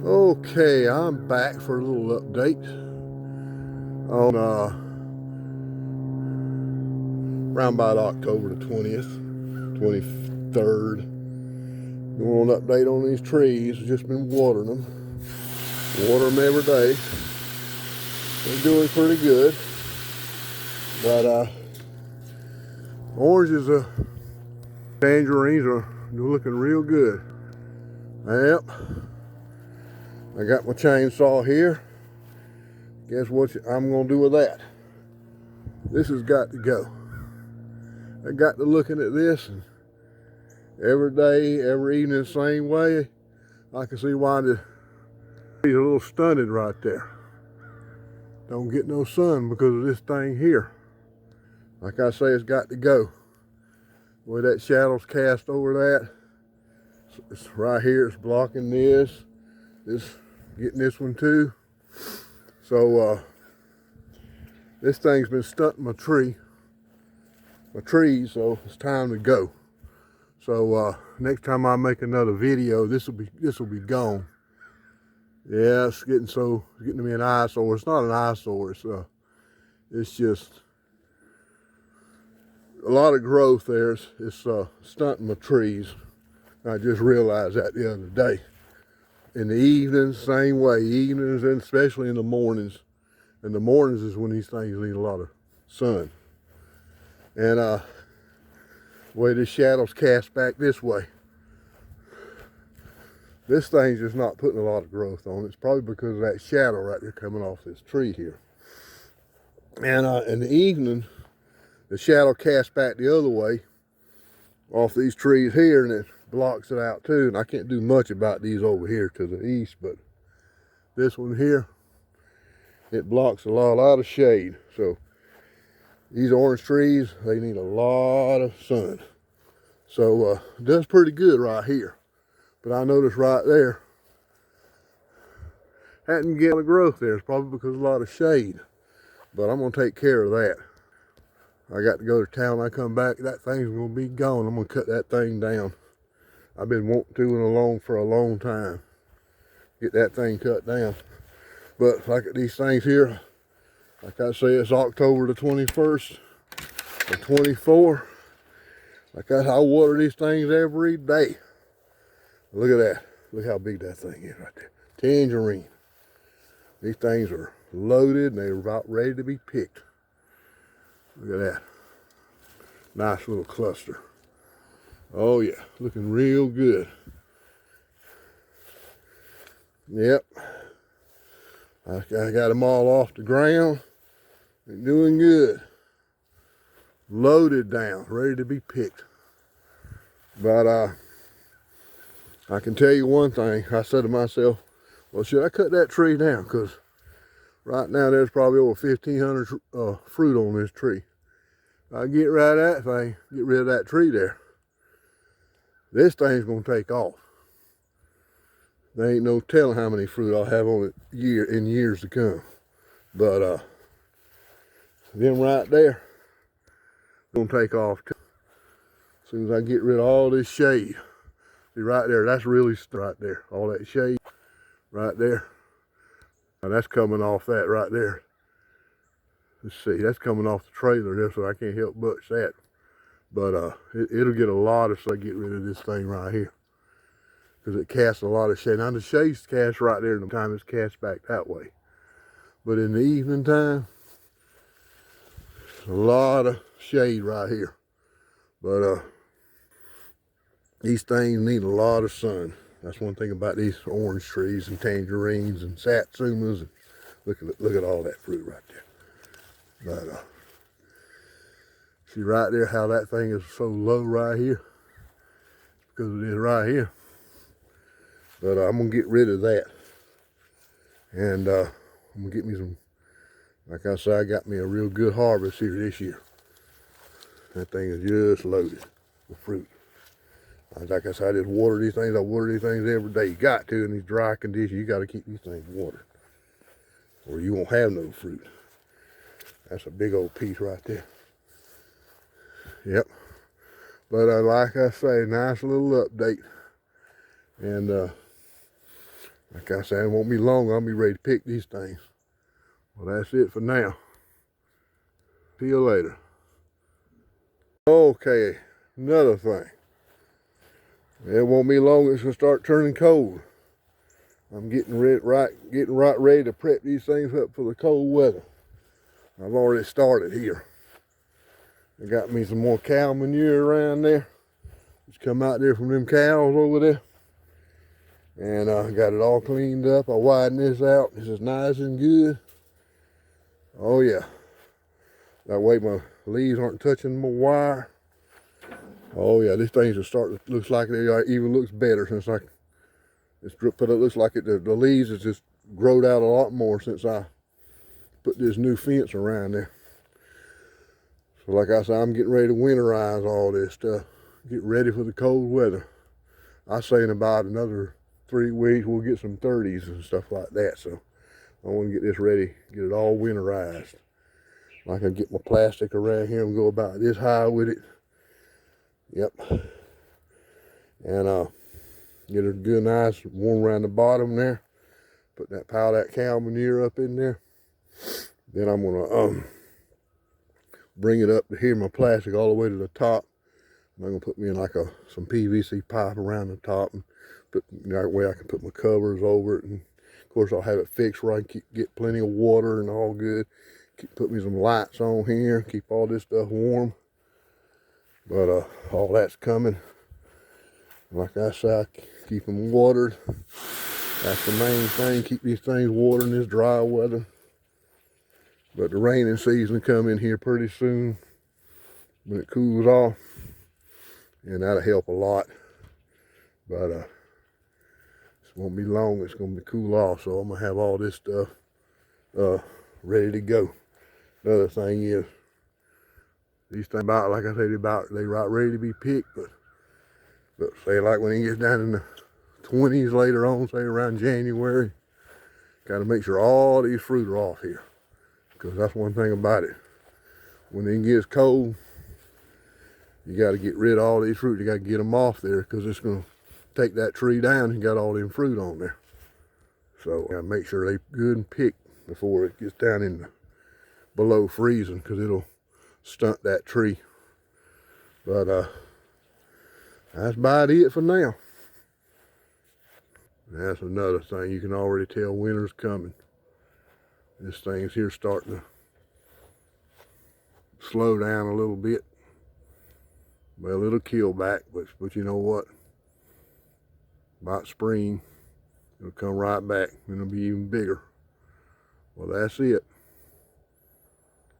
Okay, I'm back for a little update on around about October the 20th, 23rd. Doing an update on these trees. Just been watering them. Water them every day. They're doing pretty good. But oranges, tangerines are looking real good. Yep. I got my chainsaw here. Guess what I'm gonna do with that? This has got to go. I got to looking at this, and every day, every evening, the same way. I can see why he's a little stunted right there. Don't get no sun because of this thing here. Like I say, it's got to go. The way that shadow's cast over that, it's right here, it's blocking this, getting this one too. So this thing's been stunting my trees, so it's time to go. So next time I make another video, this will be gone. Yeah, it's getting to be an eyesore. It's not an eyesore. It's just a lot of growth there. It's stunting my trees. I just realized that the other day. In the evenings, same way. Evenings, and especially in the mornings. And the mornings is when these things need a lot of sun. And the way the shadows cast back this way, this thing's just not putting a lot of growth on. It's probably because of that shadow right there coming off this tree here. And in the evening, the shadow casts back the other way off these trees here, and it blocks it out too. And I can't do much about these over here to the east, but this one here, it blocks a lot of shade. So these orange trees, they need a lot of sun. So it does pretty good right here. But I noticed right there, hadn't get a lot of growth there. It's probably because of a lot of shade. But I'm gonna take care of that. I got to go to town. When I come back, that thing's gonna be gone. I'm gonna cut that thing down. I've been wanting to for a long time. Get that thing cut down. But like these things here, like I say, it's October the 21st or 24. Like I water these things every day. Look at that. Look how big that thing is right there. Tangerine. These things are loaded and they're about ready to be picked. Look at that. Nice little cluster. Oh yeah, looking real good. Yep. I got them all off the ground. They're doing good. Loaded down, ready to be picked. But I can tell you one thing. I said to myself, well, should I cut that tree down? Because right now there's probably over 1,500 fruit on this tree. I get rid of that thing, get rid of that tree there, this thing's gonna take off. There ain't no telling how many fruit I'll have on it in years to come. But them right there, gonna take off too. As soon as I get rid of all this shade. See right there, that's really right there. All that shade right there. Now that's coming off that right there. Let's see, that's coming off the trailer there, so I can't help but that. But it'll get a lot of, so I get rid of this thing right here. Because it casts a lot of shade. Now the shade's cast right there, and the time it's cast back that way. But in the evening time, a lot of shade right here. But these things need a lot of sun. That's one thing about these orange trees and tangerines and satsumas. And look at all that fruit right there. But see right there how that thing is so low right here? Because it is right here. But I'm gonna get rid of that. And I'm gonna get me some, like I say, I got me a real good harvest here this year. That thing is just loaded with fruit. Like I said, I just water these things. I water these things every day. You got to in these dry conditions. You got to keep these things watered, or you won't have no fruit. That's a big old piece right there. Yep. But like I say, nice little update. And Like I said, it won't be long. I'll be ready to pick these things. Well, that's it for now. See you later. Okay, another thing. It won't be long. It's gonna start turning cold. I'm getting right ready to prep these things up for the cold weather. I've already started here. I got me some more cow manure around there. It's come out there from them cows over there. And I got it all cleaned up. I widened this out. This is nice and good. Oh yeah. That way my leaves aren't touching my wire. Oh yeah, these things are starting to look like they are, even looks better since it's put it looks like the leaves has just growed out a lot more since I put this new fence around there. So like I said, I'm getting ready to winterize all this stuff. Get ready for the cold weather. I say in about another 3 weeks we'll get some 30s and stuff like that. So I want to get this ready, get it all winterized. I can get my plastic around here and go about this high with it. Yep. And get it good, nice, warm around the bottom there. Put that pile of that cow manure up in there. Then I'm gonna bring it up to here, my plastic all the way to the top. And I'm gonna put me in like some PVC pipe around the top, and that way I can put my covers over it. And of course I'll have it fixed where I can get plenty of water and all good. Put me some lights on here, keep all this stuff warm. But all that's coming. Like I said, I keep them watered. That's the main thing, keep these things watered in this dry weather. But the raining season will come in here pretty soon when it cools off. And that'll help a lot. But it won't be long, it's gonna be cool off. So I'm gonna have all this stuff ready to go. Another thing is, these things about, like I said, they right ready to be picked, but say like when it gets down in the 20s later on, say around January, got to make sure all these fruit are off here, because that's one thing about it. When it gets cold, you got to get rid of all these fruit. You got to get them off there, because it's going to take that tree down and got all them fruit on there. So got to make sure they good and picked before it gets down in the below freezing, because it'll stunt that tree. But that's about it for now. That's another thing, you can already tell winter's coming. This thing's here starting to slow down a little bit. Well, it'll kill back, but you know what? About spring, it'll come right back and it'll be even bigger. Well, that's it.